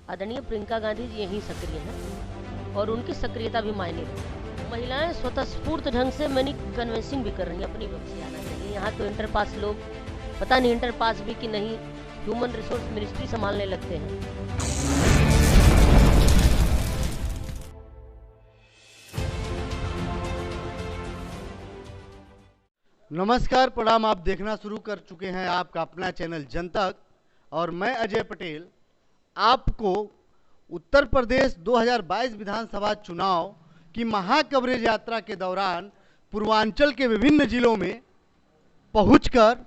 आदरणीय प्रियंका गांधी जी यहीं सक्रिय हैं और उनकी सक्रियता भी मायने रखती है। महिलाएं स्वतःस्फूर्त ढंग से मैंने कन्विंसिंग भी कर रही हैं अपनी वक्त से आना चाहिए। यहाँ तो इंटर पास लोग पता नहीं इंटर पास भी कि नहीं ह्यूमन रिसोर्स मिनिस्ट्री संभालने लगते हैं। नमस्कार, प्रणाम। आप देखना शुरू कर चुके हैं आपका अपना चैनल जनतक और मैं अजय पटेल आपको उत्तर प्रदेश 2022 विधानसभा चुनाव की महाकवरेज यात्रा के दौरान पूर्वांचल के विभिन्न जिलों में पहुंचकर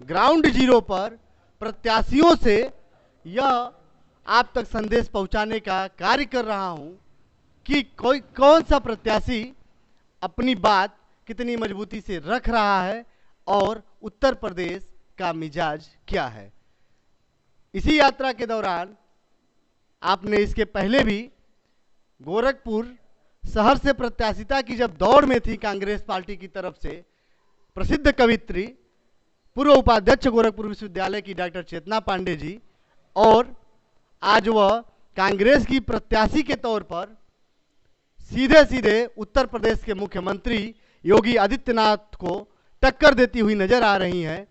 ग्राउंड जीरो पर प्रत्याशियों से यह आप तक संदेश पहुंचाने का कार्य कर रहा हूं कि कौन सा प्रत्याशी अपनी बात कितनी मजबूती से रख रहा है और उत्तर प्रदेश का मिजाज क्या है। इसी यात्रा के दौरान आपने इसके पहले भी गोरखपुर शहर से प्रत्याशिता की जब दौड़ में थी कांग्रेस पार्टी की तरफ से प्रसिद्ध कवित्री पूर्व उपाध्यक्ष गोरखपुर विश्वविद्यालय की डॉक्टर चेतना पांडे जी, और आज वह कांग्रेस की प्रत्याशी के तौर पर सीधे सीधे उत्तर प्रदेश के मुख्यमंत्री योगी आदित्यनाथ को टक्कर देती हुई नजर आ रही हैं।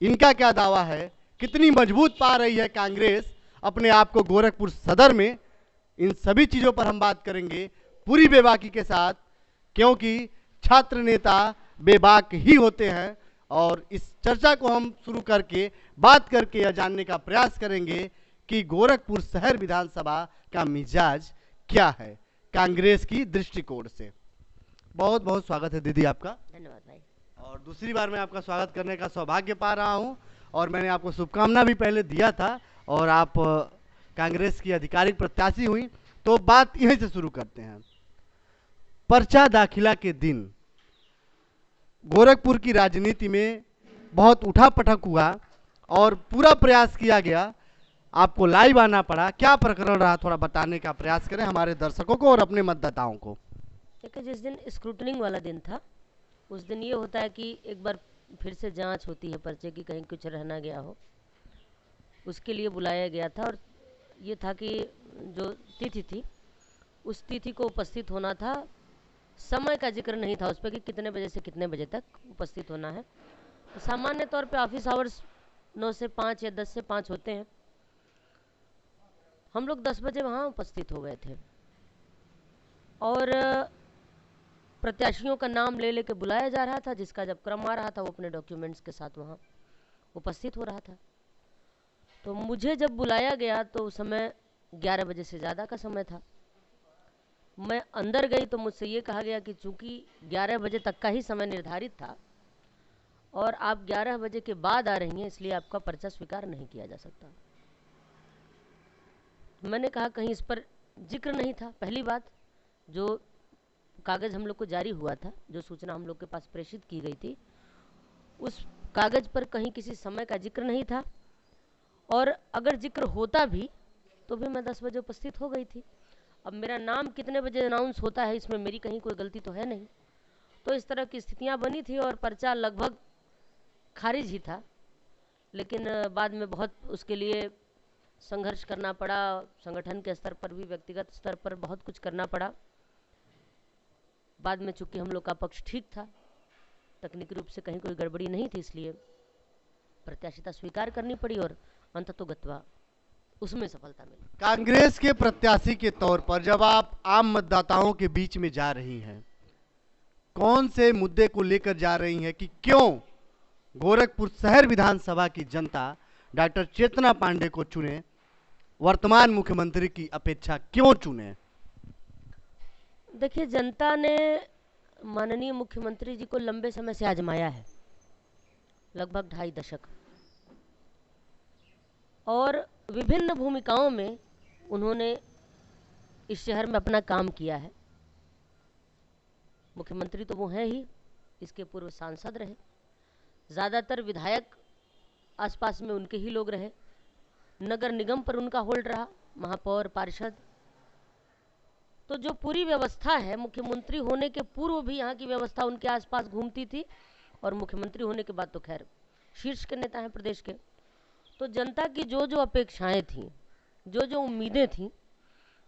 इनका क्या दावा है, कितनी मजबूत पा रही है कांग्रेस अपने आप को गोरखपुर सदर में, इन सभी चीज़ों पर हम बात करेंगे पूरी बेबाकी के साथ, क्योंकि छात्र नेता बेबाक ही होते हैं। और इस चर्चा को हम शुरू करके बात करके यह जानने का प्रयास करेंगे कि गोरखपुर शहर विधानसभा का मिजाज क्या है कांग्रेस की दृष्टिकोण से। बहुत बहुत स्वागत है दीदी आपका। धन्यवाद भाई। और दूसरी बार मैं आपका स्वागत करने का सौभाग्य पा रहा हूं और मैंने आपको शुभकामना भी पहले दिया था और आप कांग्रेस की आधिकारिक प्रत्याशी हुई, तो बात यहीं से शुरू करते हैं। पर्चा दाखिला के दिन गोरखपुर की राजनीति में बहुत उठापटक हुआ और पूरा प्रयास किया गया, आपको लाइव आना पड़ा। क्या प्रकरण रहा, थोड़ा बताने का प्रयास करें हमारे दर्शकों को और अपने मतदाताओं को। देखिए, जिस दिन स्क्रूटनिंग वाला दिन था उस दिन ये होता है कि एक बार फिर से जांच होती है पर्चे की, कहीं कुछ रहना गया हो, उसके लिए बुलाया गया था। और ये था कि जो तिथि थी उस तिथि को उपस्थित होना था। समय का जिक्र नहीं था उस पर कि कितने बजे से कितने बजे तक उपस्थित होना है। तो सामान्य तौर पे ऑफिस आवर्स 9 से 5 या 10 से 5 होते हैं। हम लोग 10 बजे वहाँ उपस्थित हो गए थे और प्रत्याशियों का नाम ले लेके बुलाया जा रहा था। जिसका जब क्रम आ रहा था वो अपने डॉक्यूमेंट्स के साथ वहाँ उपस्थित हो रहा था। तो मुझे जब बुलाया गया तो उस समय 11 बजे से ज़्यादा का समय था। मैं अंदर गई तो मुझसे ये कहा गया कि चूंकि 11 बजे तक का ही समय निर्धारित था और आप 11 बजे के बाद आ रही हैं, इसलिए आपका पर्चा स्वीकार नहीं किया जा सकता। मैंने कहा कहीं इस पर जिक्र नहीं था। पहली बात, जो कागज़ हम लोग को जारी हुआ था, जो सूचना हम लोग के पास प्रेषित की गई थी, उस कागज़ पर कहीं किसी समय का जिक्र नहीं था। और अगर जिक्र होता भी तो भी मैं 10 बजे उपस्थित हो गई थी। अब मेरा नाम कितने बजे अनाउंस होता है, इसमें मेरी कहीं कोई गलती तो है नहीं। तो इस तरह की स्थितियां बनी थी और पर्चा लगभग खारिज ही था। लेकिन बाद में बहुत उसके लिए संघर्ष करना पड़ा, संगठन के स्तर पर भी व्यक्तिगत स्तर पर बहुत कुछ करना पड़ा। बाद में चूंकि हम लोग का पक्ष ठीक था, तकनीकी रूप से कहीं कोई गड़बड़ी नहीं थी, इसलिए प्रत्याशिता स्वीकार करनी पड़ी और अंततोगत्वा उसमें सफलता मिली। कांग्रेस के प्रत्याशी के तौर पर जब आप आम मतदाताओं के बीच में जा रही हैं, कौन से मुद्दे को लेकर जा रही हैं कि क्यों गोरखपुर शहर विधानसभा की जनता डॉक्टर चेतना पांडे को चुने, वर्तमान मुख्यमंत्री की अपेक्षा क्यों चुने? देखिए, जनता ने माननीय मुख्यमंत्री जी को लंबे समय से आजमाया है, लगभग 2.5 दशक, और विभिन्न भूमिकाओं में उन्होंने इस शहर में अपना काम किया है। मुख्यमंत्री तो वो हैं ही, इसके पूर्व सांसद रहे, ज़्यादातर विधायक आसपास में उनके ही लोग रहे, नगर निगम पर उनका होल्ड रहा, महापौर, पार्षद। तो जो पूरी व्यवस्था है, मुख्यमंत्री होने के पूर्व भी यहाँ की व्यवस्था उनके आसपास घूमती थी और मुख्यमंत्री होने के बाद तो खैर शीर्ष के नेता हैं प्रदेश के। तो जनता की जो जो अपेक्षाएं थीं, जो जो उम्मीदें थीं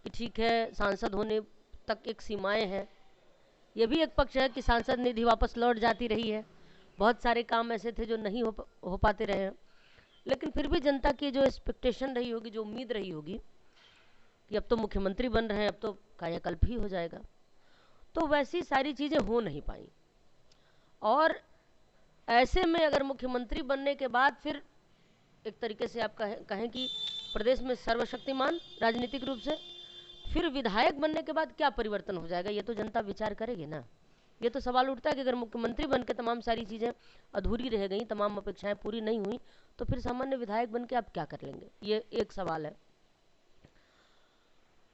कि ठीक है सांसद होने तक एक सीमाएं हैं, ये भी एक पक्ष है कि सांसद निधि वापस लौट जाती रही है, बहुत सारे काम ऐसे थे जो नहीं हो पाते रहे हैं, लेकिन फिर भी जनता की जो एक्सपेक्टेशन रही होगी, जो उम्मीद रही होगी कि अब तो मुख्यमंत्री बन रहे हैं, अब तो कायाकल्प ही हो जाएगा, तो वैसी सारी चीज़ें हो नहीं पाई। और ऐसे में अगर मुख्यमंत्री बनने के बाद फिर एक तरीके से आप कहें कि प्रदेश में सर्वशक्तिमान राजनीतिक रूप से, फिर विधायक बनने के बाद क्या परिवर्तन हो जाएगा, ये तो जनता विचार करेगी ना। ये तो सवाल उठता है कि अगर मुख्यमंत्री बन के तमाम सारी चीज़ें अधूरी रह गई, तमाम अपेक्षाएं पूरी नहीं हुई, तो फिर सामान्य विधायक बन के आप क्या कर लेंगे, ये एक सवाल है।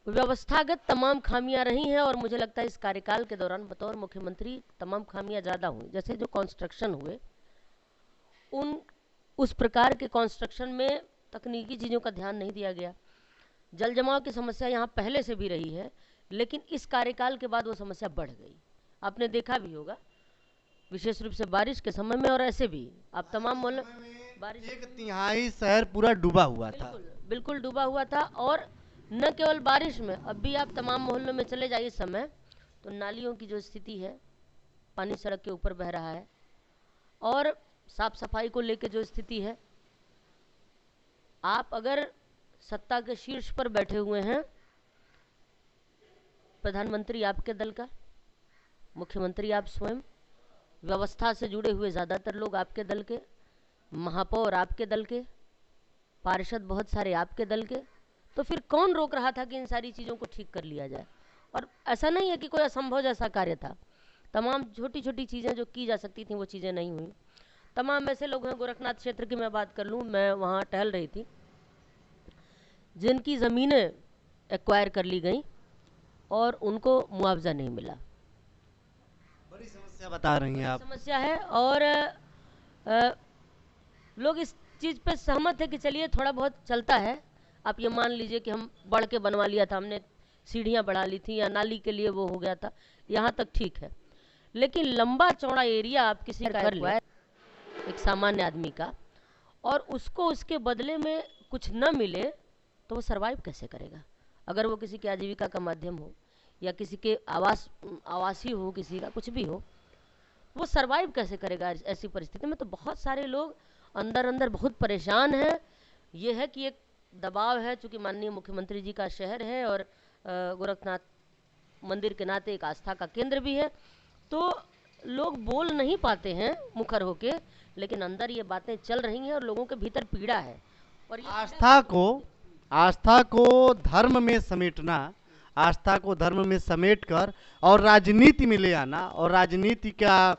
व्यवस्थागत तमाम खामियां रही हैं और मुझे लगता है इस कार्यकाल के दौरान बतौर मुख्यमंत्री तमाम खामियां ज़्यादा हुई। जैसे जो कंस्ट्रक्शन हुए, उस प्रकार के कंस्ट्रक्शन में तकनीकी चीज़ों का ध्यान नहीं दिया गया। जल जमाव की समस्या यहाँ पहले से भी रही है, लेकिन इस कार्यकाल के बाद वो समस्या बढ़ गई। आपने देखा भी होगा, विशेष रूप से बारिश के समय में, और ऐसे भी आप तमाम मोहल्लों बारिश 1/3 शहर पूरा डूबा हुआ था। बिल्कुल डूबा हुआ था। और न केवल बारिश में, अब भी आप तमाम मोहल्लों में चले जाइए इस समय, तो नालियों की जो स्थिति है, पानी सड़क के ऊपर बह रहा है, और साफ सफाई को लेकर जो स्थिति है, आप अगर सत्ता के शीर्ष पर बैठे हुए हैं, प्रधानमंत्री आपके दल का, मुख्यमंत्री आप स्वयं, व्यवस्था से जुड़े हुए ज़्यादातर लोग आपके दल के, महापौर आपके दल के, पार्षद बहुत सारे आपके दल के, तो फिर कौन रोक रहा था कि इन सारी चीज़ों को ठीक कर लिया जाए। और ऐसा नहीं है कि कोई असंभव जैसा कार्य था, तमाम छोटी छोटी चीज़ें जो की जा सकती थी वो चीज़ें नहीं हुई। तमाम ऐसे लोग हैं, गोरखनाथ क्षेत्र की मैं बात कर लूँ, मैं वहाँ टहल रही थी, जिनकी ज़मीनें एक्वायर कर ली गई और उनको मुआवजा नहीं मिला। बड़ी समस्या बता रही हैं आप। समस्या है, और लोग इस चीज़ पे सहमत है कि चलिए थोड़ा बहुत चलता है। आप ये मान लीजिए कि हम बढ़ के बनवा लिया था, हमने सीढ़ियाँ बढ़ा ली थी, या नाली के लिए वो हो गया था, यहाँ तक ठीक है, लेकिन लंबा चौड़ा एरिया आप किसी का कर ले, एक सामान्य आदमी का, और उसको उसके बदले में कुछ न मिले, तो वो सरवाइव कैसे करेगा। अगर वो किसी की आजीविका का माध्यम हो, या किसी के आवासीय हो, किसी का कुछ भी हो, वो सरवाइव कैसे करेगा ऐसी परिस्थिति में। तो बहुत सारे लोग अंदर अंदर बहुत परेशान हैं। ये है कि एक दबाव है, चूँकि माननीय मुख्यमंत्री जी का शहर है और गोरखनाथ मंदिर के नाते एक आस्था का केंद्र भी है, तो लोग बोल नहीं पाते हैं मुखर होके, लेकिन अंदर ये बातें चल रही हैं और लोगों के भीतर पीड़ा है। और आस्था को धर्म में समेटना, आस्था को धर्म में समेटकर और राजनीति में ले आना, और राजनीति का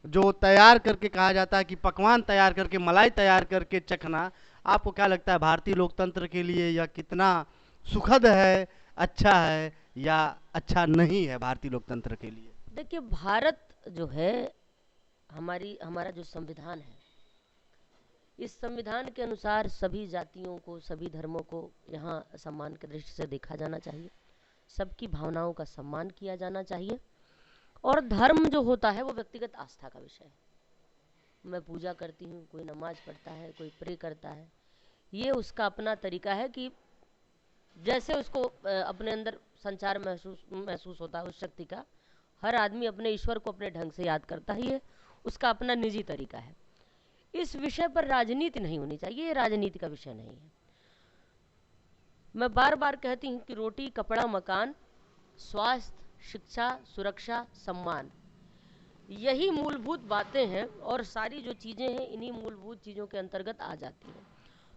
जो तैयार करके कहा जाता है कि पकवान तैयार करके, मलाई तैयार करके चखना, आपको क्या लगता है भारतीय लोकतंत्र के लिए यह कितना सुखद है, अच्छा है या अच्छा नहीं है भारतीय लोकतंत्र के लिए? देखिए, भारत जो है, हमारा जो संविधान है, इस संविधान के अनुसार सभी जातियों को, सभी धर्मों को यहाँ सम्मान की दृष्टि से देखा जाना चाहिए, सबकी भावनाओं का सम्मान किया जाना चाहिए। और धर्म जो होता है वो व्यक्तिगत आस्था का विषय है। मैं पूजा करती हूँ, कोई नमाज पढ़ता है, कोई प्रे करता है, ये उसका अपना तरीका है कि जैसे उसको अपने अंदर संचार महसूस होता है उस शक्ति का। हर आदमी अपने ईश्वर को अपने ढंग से याद करता है, ये उसका अपना निजी तरीका है। इस विषय पर राजनीति नहीं होनी चाहिए, ये राजनीति का विषय नहीं है। मैं बार बार कहती हूँ कि रोटी, कपड़ा, मकान, स्वास्थ्य, शिक्षा, सुरक्षा, सम्मान, यही मूलभूत बातें हैं, और सारी जो चीज़ें हैं इन्हीं मूलभूत चीज़ों के अंतर्गत आ जाती हैं।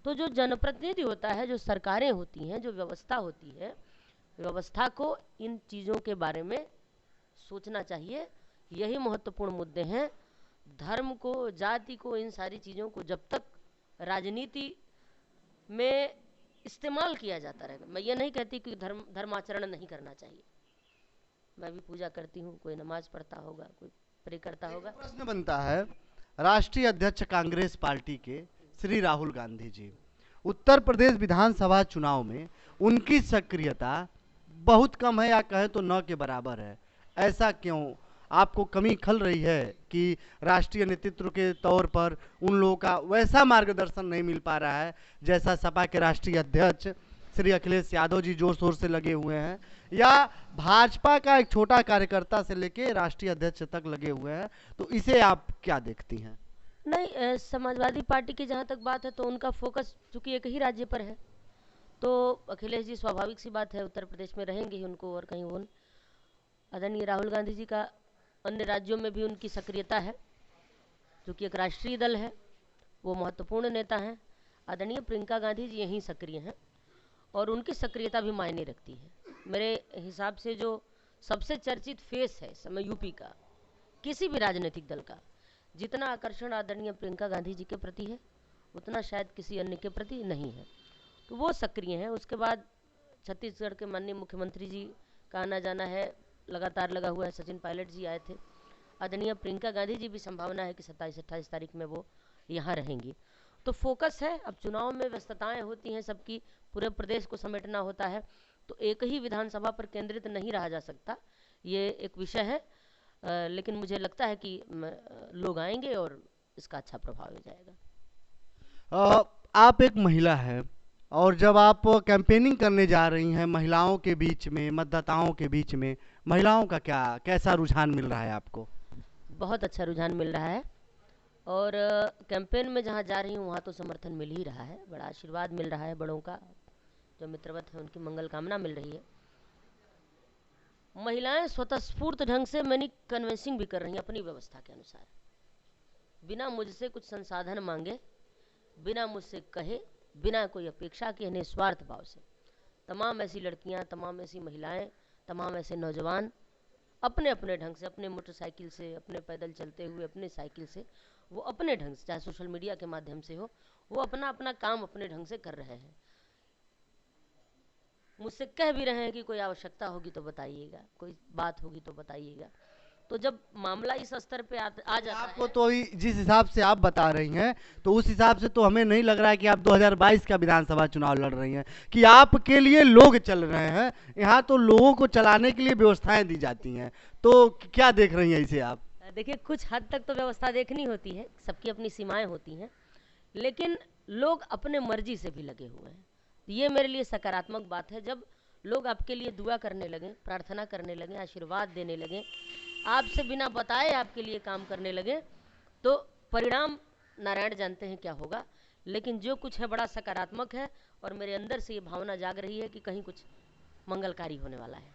तो जो जनप्रतिनिधि होता है, जो सरकारें होती हैं, जो व्यवस्था होती है, व्यवस्था को इन चीज़ों के बारे में सोचना चाहिए। यही महत्वपूर्ण मुद्दे हैं। धर्म को, जाति को, इन सारी चीज़ों को जब तक राजनीति में इस्तेमाल किया जाता रहेगा, मैं ये नहीं कहती कि धर्माचरण नहीं करना चाहिए। मैं भी पूजा करती हूँ, कोई नमाज पढ़ता होगा, कोई प्रे करता होगा। प्रश्न बनता है, राष्ट्रीय अध्यक्ष कांग्रेस पार्टी के श्री राहुल गांधी जी, उत्तर प्रदेश विधानसभा चुनाव में उनकी सक्रियता बहुत कम है, या कहें तो न के बराबर है। ऐसा क्यों? आपको कमी खल रही है कि राष्ट्रीय नेतृत्व के तौर पर उन लोगों का वैसा मार्गदर्शन नहीं मिल पा रहा है जैसा सपा के राष्ट्रीय अध्यक्ष श्री अखिलेश यादव जी जोर शोर से लगे हुए हैं, या भाजपा का एक छोटा कार्यकर्ता से लेके राष्ट्रीय अध्यक्ष तक लगे हुए हैं, तो इसे आप क्या देखती हैं? नहीं, समाजवादी पार्टी की जहाँ तक बात है तो उनका फोकस चूंकि एक ही राज्य पर है, तो अखिलेश जी स्वाभाविक सी बात है उत्तर प्रदेश में रहेंगे ही उनको, और कहीं वो आदरणीय राहुल गांधी जी का अन्य राज्यों में भी उनकी सक्रियता है, क्योंकि एक राष्ट्रीय दल है, वो महत्वपूर्ण नेता हैं। आदरणीय प्रियंका गांधी जी यहीं सक्रिय हैं और उनकी सक्रियता भी मायने रखती है। मेरे हिसाब से जो सबसे चर्चित फेस है समय यूपी का, किसी भी राजनीतिक दल का, जितना आकर्षण आदरणीय प्रियंका गांधी जी के प्रति है उतना शायद किसी अन्य के प्रति नहीं है, तो वो सक्रिय हैं। उसके बाद छत्तीसगढ़ के माननीय मुख्यमंत्री जी का आना जाना है, लगातार लगा हुआ है। सचिन पायलट जी आए थे, आदरणीय प्रियंका गांधी जी भी संभावना है कि 27-28 तारीख में वो यहाँ रहेंगी। तो फोकस है, अब चुनाव में व्यस्तताएं होती हैं सबकी, पूरे प्रदेश को समेटना होता है, तो एक ही विधानसभा पर केंद्रित नहीं रहा जा सकता, ये एक विषय है। लेकिन मुझे लगता है कि लोग आएंगे और इसका अच्छा प्रभाव हो जाएगा। आप एक महिला है, और जब आप कैंपेनिंग करने जा रही हैं महिलाओं के बीच में, मतदाताओं के बीच में, महिलाओं का कैसा रुझान मिल रहा है आपको? बहुत अच्छा रुझान मिल रहा है, और कैंपेन में जहाँ जा रही हूँ वहाँ तो समर्थन मिल ही रहा है, बड़ा आशीर्वाद मिल रहा है, बड़ों का जो मित्रवत है उनकी मंगल कामना मिल रही है। महिलाएं स्वतःस्फूर्त ढंग से मैंने कन्विंसिंग भी कर रही हैं अपनी व्यवस्था के अनुसार, बिना मुझसे कुछ संसाधन मांगे, बिना मुझसे कहे, बिना कोई अपेक्षा के, निस्वार्थ भाव से तमाम ऐसी लड़कियां, तमाम ऐसी महिलाएं, तमाम ऐसे नौजवान अपने अपने ढंग से, अपने मोटरसाइकिल से, अपने पैदल चलते हुए, अपने साइकिल से, वो अपने ढंग से, चाहे सोशल मीडिया के माध्यम से हो, वो अपना अपना काम अपने ढंग से कर रहे हैं। मुझसे कह भी रहे हैं कि कोई आवश्यकता होगी तो बताइएगा, कोई बात होगी तो बताइएगा। तो जब मामला इस स्तर पे आ जाता आपको है, तो जिस हिसाब से आप बता रही हैं, तो उस हिसाब से तो हमें नहीं लग रहा है कि आप 2022 का विधानसभा चुनाव लड़ रही हैं, कि आपके लिए लोग चल रहे हैं। यहाँ तो लोगों को चलाने के लिए व्यवस्थाएं दी जाती हैं, तो क्या देख रही हैं इसे आप? देखिए कुछ हद तक तो व्यवस्था देखनी होती है, सबकी अपनी सीमाएं होती हैं, लेकिन लोग अपने मर्जी से भी लगे हुए हैं, ये मेरे लिए सकारात्मक बात है। जब लोग आपके लिए दुआ करने लगें, प्रार्थना करने लगें, आशीर्वाद देने लगें, आपसे बिना बताए आपके लिए काम करने लगें, तो परिणाम नारायण जानते हैं क्या होगा, लेकिन जो कुछ है बड़ा सकारात्मक है, और मेरे अंदर से ये भावना जाग रही है कि कहीं कुछ मंगलकारी होने वाला है।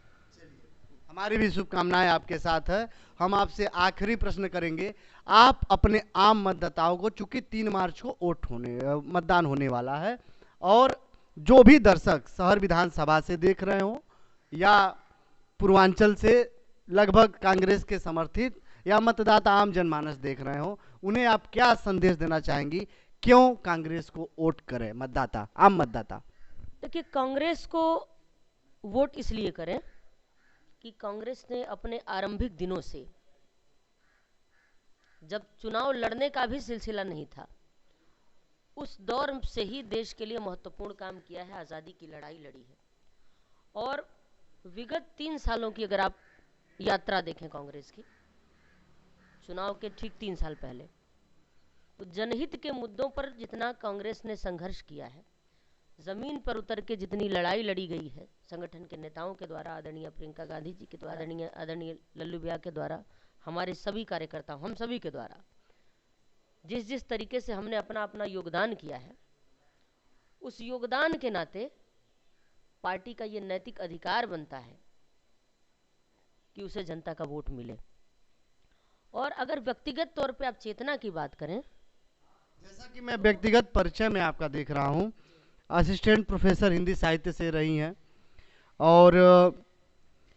हमारी भी शुभकामनाएं आपके साथ है। हम आपसे आखिरी प्रश्न करेंगे, आप अपने आम मतदाताओं को, चूंकि 3 मार्च को मतदान होने वाला है, और जो भी दर्शक शहर विधानसभा से देख रहे हो या पूर्वांचल से लगभग कांग्रेस के समर्थित, या मतदाता आम जनमानस देख रहे हो, उन्हें आप क्या संदेश देना चाहेंगी, क्यों कांग्रेस को वोट करें मतदाता, आम मतदाता? देखिए, कांग्रेस को वोट इसलिए करें कि कांग्रेस ने अपने आरंभिक दिनों से, जब चुनाव लड़ने का भी सिलसिला नहीं था, उस दौर से ही देश के लिए महत्वपूर्ण काम किया है, आज़ादी की लड़ाई लड़ी है। और विगत 3 सालों की अगर आप यात्रा देखें कांग्रेस की, चुनाव के ठीक 3 साल पहले, तो जनहित के मुद्दों पर जितना कांग्रेस ने संघर्ष किया है, जमीन पर उतर के जितनी लड़ाई लड़ी गई है संगठन के नेताओं के द्वारा, आदरणीय प्रियंका गांधी जी के द्वारा, आदरणीय लल्लू भैया के द्वारा, हमारे सभी कार्यकर्ता, हम सभी के द्वारा जिस जिस तरीके से हमने अपना अपना योगदान किया है, उस योगदान के नाते पार्टी का ये नैतिक अधिकार बनता है कि उसे जनता का वोट मिले। और अगर व्यक्तिगत तौर पे आप चेतना की बात करें, जैसा कि मैं व्यक्तिगत परिचय में आपका देख रहा हूं, असिस्टेंट प्रोफेसर हिंदी साहित्य से रही हैं, और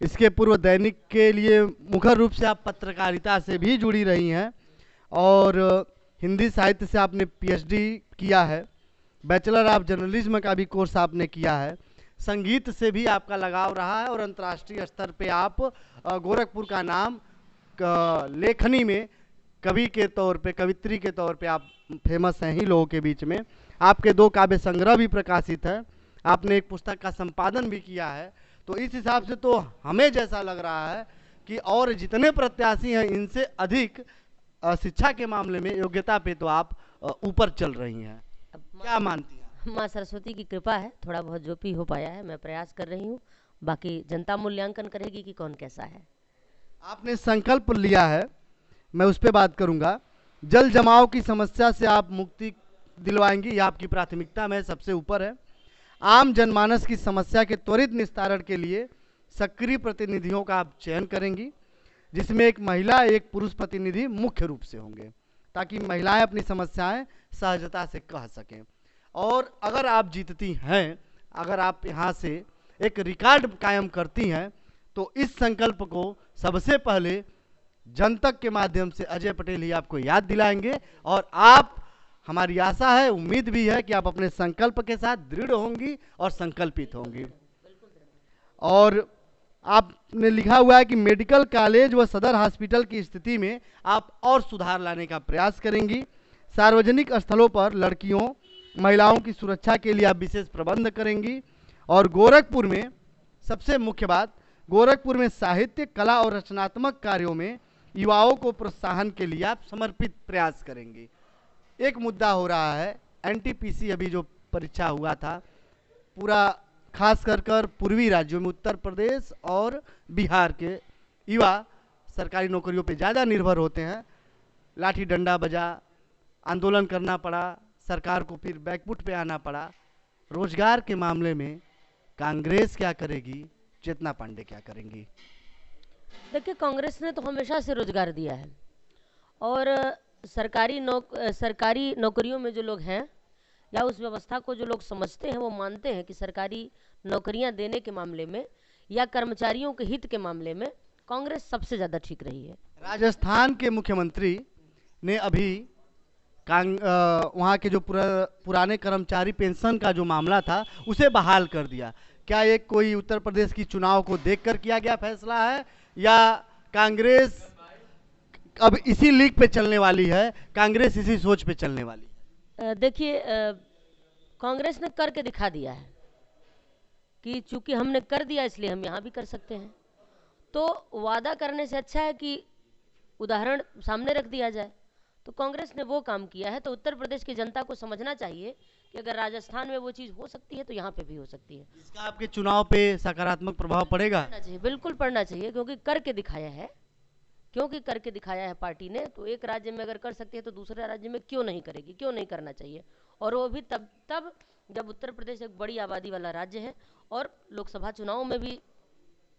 इसके पूर्व दैनिक के लिए मुखर रूप से आप पत्रकारिता से भी जुड़ी रही हैं, और हिंदी साहित्य से आपने पीएचडी किया है, बैचलर ऑफ जर्नलिज्म का भी कोर्स आपने किया है, संगीत से भी आपका लगाव रहा है, और अंतर्राष्ट्रीय स्तर पे आप गोरखपुर का नाम लेखनी में कवि के तौर पे, कवित्री के तौर पे आप फेमस हैं ही लोगों के बीच में। आपके 2 काव्य संग्रह भी प्रकाशित है, आपने एक पुस्तक का संपादन भी किया है। तो इस हिसाब से तो हमें जैसा लग रहा है कि और जितने प्रत्याशी हैं इनसे अधिक शिक्षा के मामले में, योग्यता पे तो आप ऊपर चल रही हैं। क्या मानती हैं? माँ सरस्वती की कृपा है, थोड़ा बहुत जो भी हो पाया है मैं प्रयास कर रही हूँ। बाकी जनता मूल्यांकन करेगी कि कौन कैसा है। आपने संकल्प लिया है, मैं उस पर बात करूंगा। जल जमाव की समस्या से आप मुक्ति दिलवाएंगी, ये आपकी प्राथमिकता में सबसे ऊपर है। आम जनमानस की समस्या के त्वरित निस्तारण के लिए सक्रिय प्रतिनिधियों का आप चयन करेंगी, जिसमें एक महिला एक पुरुष प्रतिनिधि मुख्य रूप से होंगे, ताकि महिलाएं अपनी समस्याएं सहजता से कह सकें। और अगर आप जीतती हैं, अगर आप यहाँ से एक रिकॉर्ड कायम करती हैं, तो इस संकल्प को सबसे पहले जनतक के माध्यम से अजय पटेल ही आपको याद दिलाएंगे। और आप, हमारी आशा है, उम्मीद भी है कि आप अपने संकल्प के साथ दृढ़ होंगी और संकल्पित होंगी। और आपने लिखा हुआ है कि मेडिकल कॉलेज व सदर हॉस्पिटल की स्थिति में आप और सुधार लाने का प्रयास करेंगी। सार्वजनिक स्थलों पर लड़कियों, महिलाओं की सुरक्षा के लिए आप विशेष प्रबंध करेंगी। और गोरखपुर में, सबसे मुख्य बात, गोरखपुर में साहित्य, कला और रचनात्मक कार्यों में युवाओं को प्रोत्साहन के लिए आप समर्पित प्रयास करेंगी। एक मुद्दा हो रहा है, एनटीपीसी अभी जो परीक्षा हुआ था, पूरा खास कर पूर्वी राज्यों में उत्तर प्रदेश और बिहार के युवा सरकारी नौकरियों पे ज़्यादा निर्भर होते हैं। लाठी डंडा बजा, आंदोलन करना पड़ा, सरकार को फिर बैकफुट पे आना पड़ा। रोजगार के मामले में कांग्रेस क्या करेगी, चेतना पांडे क्या करेंगी? देखिए, कांग्रेस ने तो हमेशा से रोजगार दिया है, और सरकारी नौकरियों में जो लोग हैं या उस व्यवस्था को जो लोग समझते हैं, वो मानते हैं कि सरकारी नौकरियां देने के मामले में या कर्मचारियों के हित के मामले में कांग्रेस सबसे ज़्यादा ठीक रही है। राजस्थान के मुख्यमंत्री ने अभी वहाँ के जो पुराने कर्मचारी पेंशन का जो मामला था उसे बहाल कर दिया। क्या ये कोई उत्तर प्रदेश की चुनाव को देखकर किया गया फैसला है, या कांग्रेस अब इसी लीग पे चलने वाली है, कांग्रेस इसी सोच पे चलने वाली है? देखिए, कांग्रेस ने करके दिखा दिया है कि चूंकि हमने कर दिया इसलिए हम यहाँ भी कर सकते हैं। तो वादा करने से अच्छा है कि उदाहरण सामने रख दिया जाए। तो कांग्रेस ने वो काम किया है, तो उत्तर प्रदेश की जनता को समझना चाहिए कि अगर राजस्थान में वो चीज़ हो सकती है तो यहाँ पे भी हो सकती है। इसका आपके चुनाव पे सकारात्मक प्रभाव पड़ेगा? पड़ना चाहिए, बिल्कुल पड़ना चाहिए, क्योंकि करके दिखाया है। क्योंकि करके दिखाया है पार्टी ने, तो एक राज्य में अगर कर सकती है तो दूसरे राज्य में क्यों नहीं करेगी, क्यों नहीं करना चाहिए। और वो भी तब जब उत्तर प्रदेश एक बड़ी आबादी वाला राज्य है और लोकसभा चुनाव में भी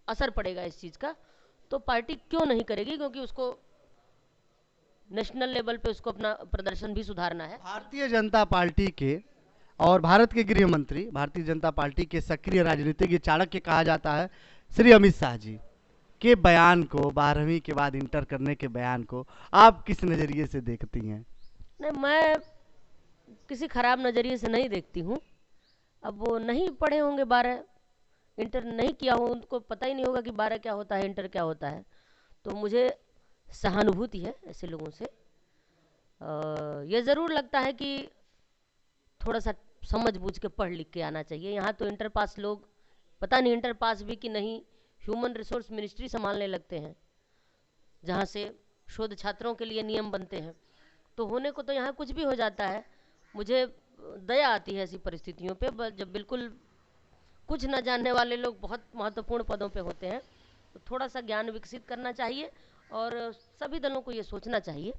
असर पड़ेगा इस चीज़ का, तो पार्टी क्यों नहीं करेगी, क्योंकि उसको नेशनल लेवल पे उसको अपना प्रदर्शन भी सुधारना है। भारतीय जनता पार्टी के और भारत के गृह मंत्री, भारतीय जनता पार्टी के सक्रिय राजनीतिज्ञ, चाणक्य कहा जाता है, श्री अमित शाह जी के बयान को, 12वीं के बाद इंटर करने के बयान को आप किस नज़रिए से देखती हैं? नहीं, मैं किसी खराब नज़रिए से नहीं देखती हूँ। अब वो नहीं पढ़े होंगे, 12 इंटर नहीं किया हो, उनको पता ही नहीं होगा कि 12 क्या होता है, इंटर क्या होता है। तो मुझे सहानुभूति है ऐसे लोगों से। ये ज़रूर लगता है कि थोड़ा सा समझ बूझ के पढ़ लिख के आना चाहिए। यहाँ तो इंटर पास लोग, पता नहीं इंटर पास भी कि नहीं, ह्यूमन रिसोर्स मिनिस्ट्री संभालने लगते हैं, जहाँ से शोध छात्रों के लिए नियम बनते हैं। तो होने को तो यहाँ कुछ भी हो जाता है। मुझे दया आती है ऐसी परिस्थितियों पे, जब बिल्कुल कुछ न जानने वाले लोग बहुत महत्वपूर्ण पदों पे होते हैं। तो थोड़ा सा ज्ञान विकसित करना चाहिए, और सभी दलों को ये सोचना चाहिए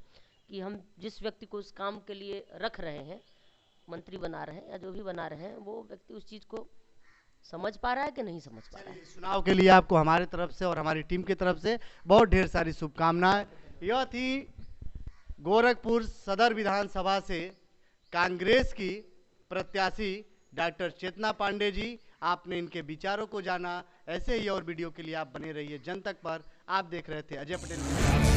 कि हम जिस व्यक्ति को उस काम के लिए रख रहे हैं, मंत्री बना रहे हैं या जो भी बना रहे हैं, वो व्यक्ति उस चीज़ को समझ पा रहा है कि नहीं समझ पा रहा है। चुनाव के लिए आपको हमारे तरफ से और हमारी टीम की तरफ से बहुत ढेर सारी शुभकामनाएं। यह थी गोरखपुर सदर विधानसभा से कांग्रेस की प्रत्याशी डॉक्टर चेतना पांडे जी। आपने इनके विचारों को जाना। ऐसे ही और वीडियो के लिए आप बने रहिए जनतक पर। आप देख रहे थे अजय पटेल।